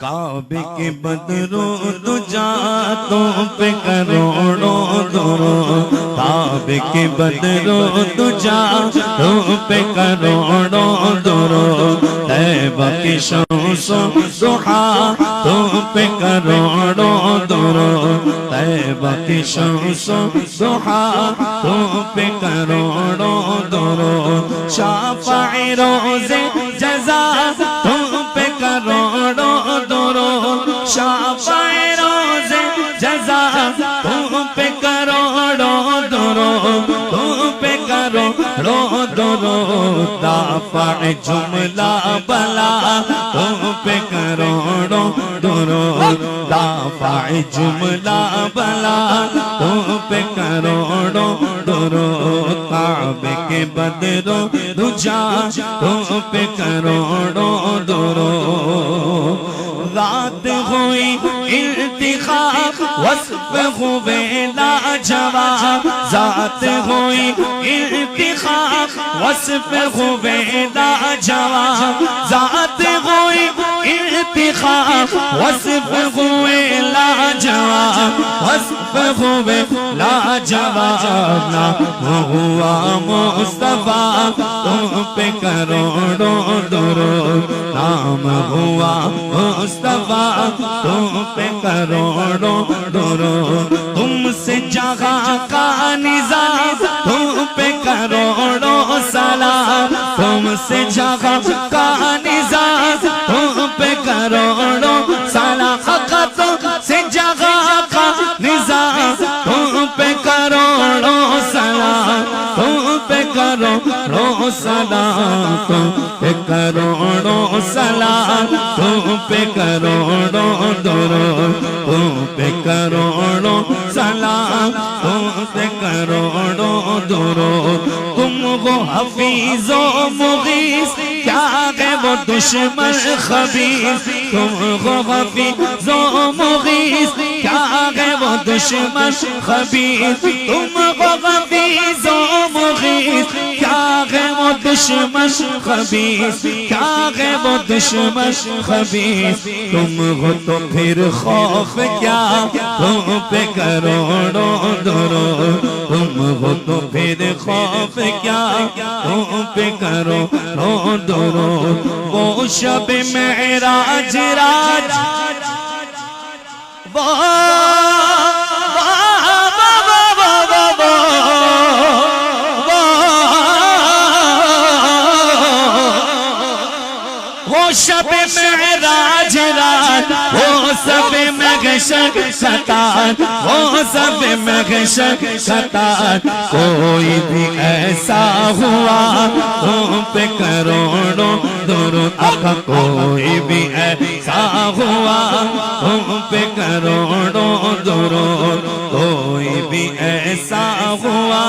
کعبے کے بدرو دجا تم پہ کروڑوں درود کعبے کے بدرو دجا تم پہ کروڑوں درود طیبہ کی شمس و ضحیٰ تم پہ کروڑوں درود طیبہ کی شمس و ضحیٰ تم پہ کروڑوں درود شافع روز جزا تم پہ کروڑوں درود شافع روز جزا تم پہ کروڑوں درود تم پہ کروڑوں درود دافع جملہ بلا تم پہ کروڑوں درود دافع جملہ بلا تم پہ کروڑوں درود کعبے کے بدرو دجا تم پہ کروڑوں درود رات ہوئی انتخاب وصف ہوئے لاجواب ذات ہوئی انتخاب وصف ہوئے لاجواب ذات ہوئی انتخاب وصف ہوئے لاجواب وصف ہوئے لاجواب نام ہوا مصطفیٰ تم پہ کروڑوں درود نام ہوا مصطفیٰ تم پہ کروڑوں درود تم سے جہاں کا نظام تم پہ کروڑوں سلام تم سے جہاں کا نظام تم پہ کروڑوں سلام تم سے جہاں کا نظام تم پہ کروڑوں سلام تم پہ کروڑوں سلام تم پہ کروڑوں سلام تم پہ کروڑوں درود تم پہ کروڑوں سلام تم پہ کروڑوں درود تم وہ حفیظ و مغیث کیا ہے وہ دشمن خبیث تم وہ حفیظ و مغیث کیا ہے وہ دشمن خبیث تم وہ حفیظ و مغیث کیا ہے وہ دشمن خبیث کیا ہے وہ دشمن خبیث تم ہو تو پھر خوف کیا تم پہ کروڑوں درود تم ہو تو پھر خوف کیا تم پہ کروڑوں درود وہ شب معراج راج وہ شب معراج رات وہ سب محشر ستار وہ سب محشر ستار کوئی بھی ایسا ہوا تم پہ کروڑوں درود آقا کوئی بھی ایسا ہوا تم پہ کروڑوں درود کوئی بھی ایسا ہوا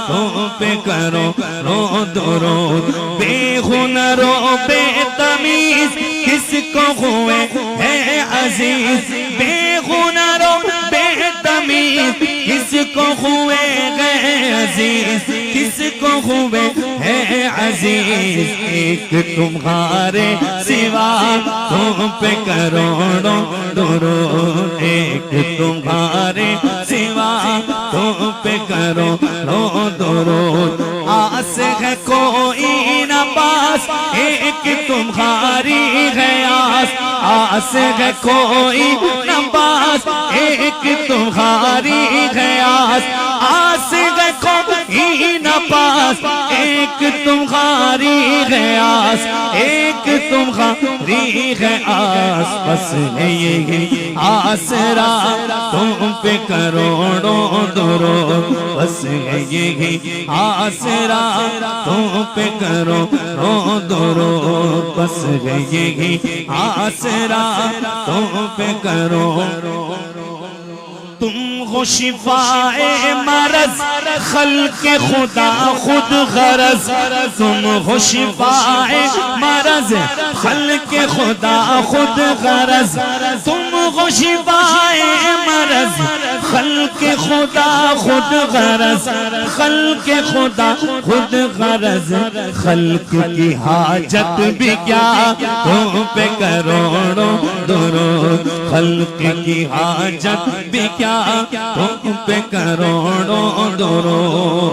تم پہ کروڑوں درود بے ہنر و بے تمیز کس کو ہوئے ہے عزیز بے ہنر و بے تمیز کس کو ہوئے ہے عزیز کس کو ہوئے ہے عزیز ایک تمہارے سوا تم پہ کروڑوں درود ایک تمہارے سوا تم پہ کروڑوں درود آس ہے کوئی نہ پاس ایک تمہاری ہے آس ہے کوئی نہ پاس ایک تمہاری ہے آس ہے کوئی نہ پاس ایک تمہاری ہے ایک تمہاری ہے بس یہی آسرا تم پہ کروڑوں درود بس یہی آسرا تم پہ کروڑوں درود بس یہی آسرا تم پہ کروڑوں تم ہو شفائے مرض خلق خدا خود غرض تم ہو شفائے مرض خلق خدا خود غرض تم ہو شفائے مرض خلق خدا خود غرض خلق خدا خود غرض خلق کی حاجت بھی کیا تم پہ کروڑوں درود خلق کی حاجت بھی کیا تم پہ کروڑوں درود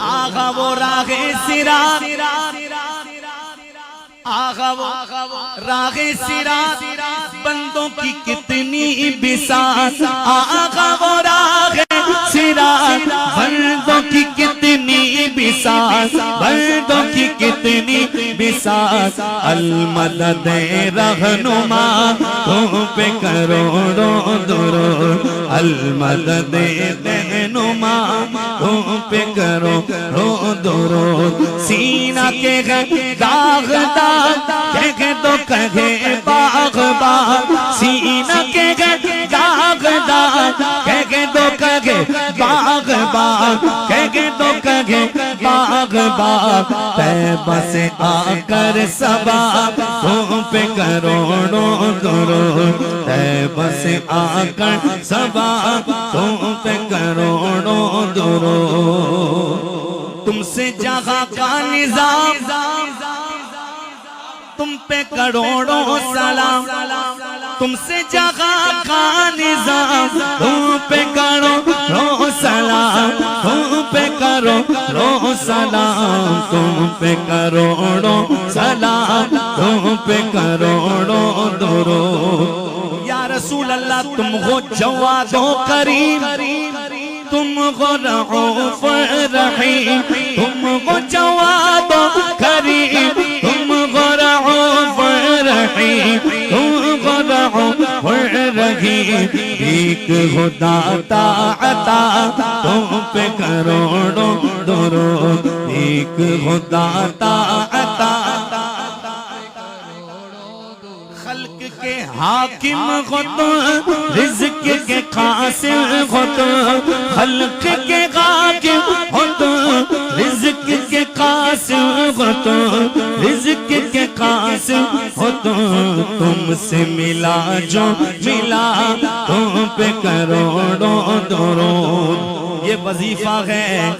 آغا وہ راغ سرات آغا وہ راغ سرات بندوں کی کتنی بساط آغا وہ راغ سرات بندوں کی کتنی بساط بندوں کی کتنی بساط المدد رہنما تم پہ کروڑوں درود المدد رہنما تم پہ کروڑوں درود سینہ کے داغ داغ کہہ دو کہے باغ باغ سینہ کے داغ داغ کہہ دو کہے باغ باغ کہہ دو کہے باغ باغ طیبہ سے آ کر صبا تم پہ کروڑوں درود طیبہ سے آ کر صبا تم پہ کروڑوں درود تم سے جہاں کا نظام تم پہ کروڑوں سلام تم سے جہاں کا نظام تم پہ کروڑوں سلام تم پہ کروڑوں سلام تم پہ کروڑوں سلام تم پہ کروڑوں درود یا رسول اللہ تم ہو جواد و کریم تم ہو رعوف رحیم تم ہو جواد و کریم تم ہو رعوف رحیم تم ہو رعوف رحیم ایک ہو داتا عطا تم پہ کروڑوں درود ایک ہو داتا عطا خلق کے حاکم ہو تم رزق کے قاسم ہو تم خلق کے حاکم ہو تم رزق کے قاسم ہو تم رزق کے قاسم ہو تم سے ملا جو ملا تم پہ کروڑوں درود یہ وظیفہ ہے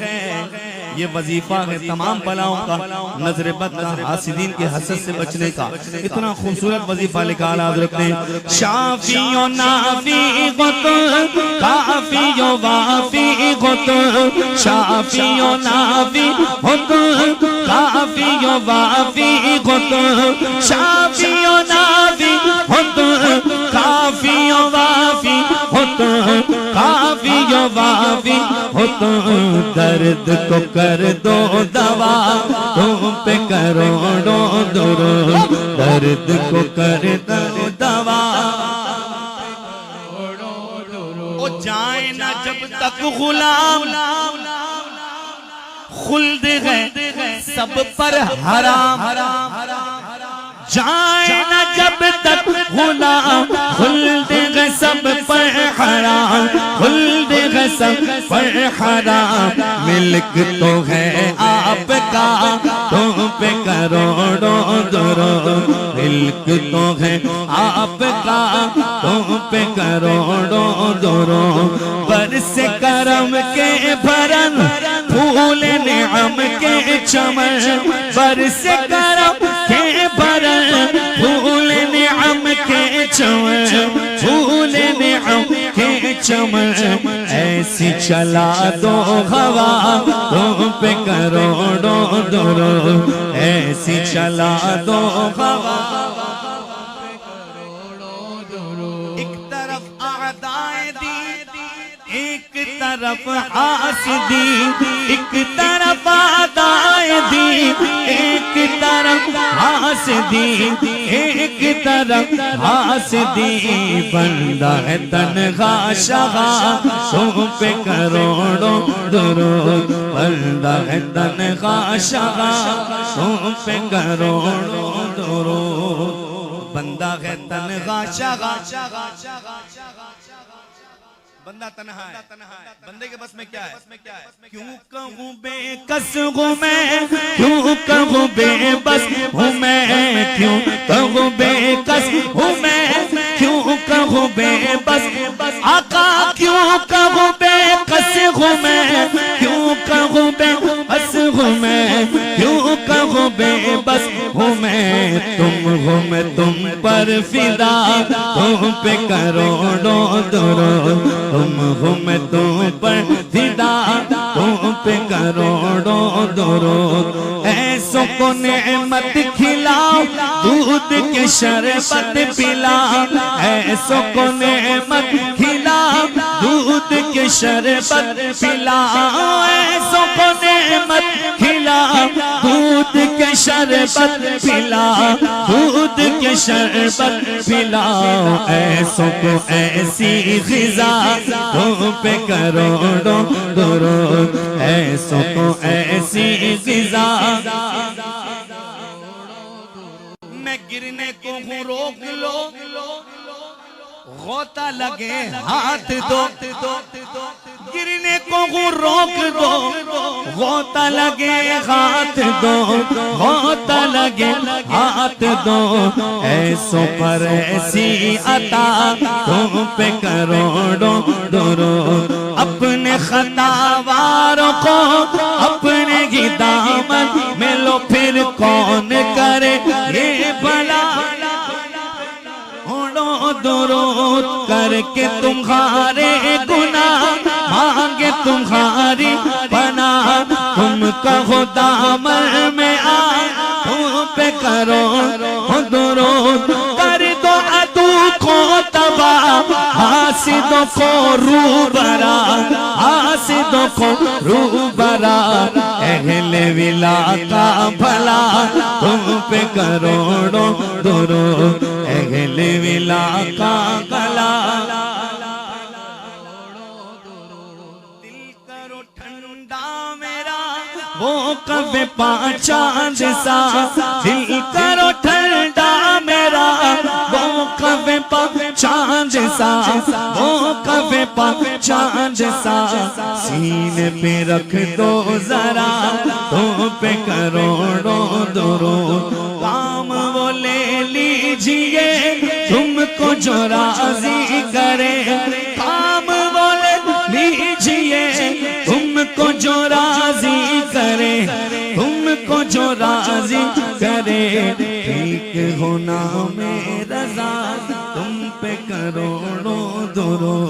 یہ وظیفہ ہے تمام بلاؤں کا نظر بد کا حاسدین کے حسد سے بچنے کا اتنا خوبصورت وظیفہ لکھا حضرت نے شافی و نافی غت کافی و وافی غت شافی و نافی غت کافی و وافی غت شافی و نافی غت کافی و وافی غت کافی و وافی غت درد کو کر دو دوا تم پہ کروڑوں درود درد کو کر دو دوا او جائے نہ جب تک غلام خلد ہے سب پر حرام جائے نہ جب تک غلام خلد ہے سب پر حرام خلد ہے سب پر حرام ملک تو ہے آپ کا تم پہ کروڑوں درود ملک تو ہے آپ کا تم پہ کروڑوں درود برس کرم کے بھرن پھول نعم کے چمن برس کرم کے بھرن پھول نعم کے چمن پھول نعم کے چمن ایسی چلا دو ہوا تم پہ کروڑوں درود ایسی چلا دو ہوا ایک طرف اعدائے دین ایک طرف حاسدین ایک طرف اعدائے دین ایک طرف حاسدین ایک طرف حاسدین بندہ ہے تنہا شہا تم پہ کروڑوں درود بندہ ہے تنہا شہا تم پہ کروڑوں درود بندہ ہے تنہا شہا بندہ تنہا ہے، بندے کے بس میں کیا ہے؟ کیوں کہوں بے کس ہوں میں، کیوں کہوں بے بس ہوں میں، کیوں کہوں بے کس ہوں میں، کیوں کہوں بے بس آقا، کیوں کہوں بے کس ہوں میں، کیوں کہوں بے بس ہوں میں، کیوں کہوں بے بس ہوں میں، تم ہو میں تم پر فدا، تم پہ کروڑوں درود، تم ہو میں تم پر فدا، تم پہ کروڑوں درود، ایسوں کو نعمت کھلاؤ، دودھ کے شربت پلاؤ، ایسوں کو نعمت کھلاؤ، دودھ کے شربت پلاؤ، ایسوں کو نعمت کھلاؤ، دودھ کے شربت پلاؤ، دودھ کے شربت پلاؤ، ایسوں کو ایسی غذا، تم پہ کروڑوں درود، ایسوں کو ایسی غذا، میں گرنے کو ہوں روک لو، غوطہ لگے ہاتھ دو، گرنے کو ہوں روک دو، غوطہ لگے ہاتھ دو، غوطہ لگے ہاتھ دو، ایسوں پر ایسی عطا، تم پہ کروڑوں درود، اپنے خطاواروں کو اپنے ہی دامن میں لو، پھر کون کرے یہ بھلا، درود کر کے تمہارے گناہ مانگے تمہاری پناہ، تم کہو دامن میں آ، تم پہ کرو درود، کر دو عدو کو تباہ، حاسدوں کو روبرا، حاسدوں کو روبرا، اہل ولا کا بھلا، تم پہ کروڑوں درود، اہل ولا کا گلا، دل کرو ٹھنڈا میرا وہ کب چاند سا، دل کرو ٹھنڈا میرا وہ کب چاند سا، وہ کب چاند سا، سینے پہ رکھ دو ذرا، تم پہ کروڑوں درود، کام وہ لے لیجئے تم کو جو راضی کرے، کام وہ لے لیجئے تم کو جو راضی کرے، تم کو جو راضی کرے، ٹھیک ہونا میں رضا، تم پہ کروڑوں درود۔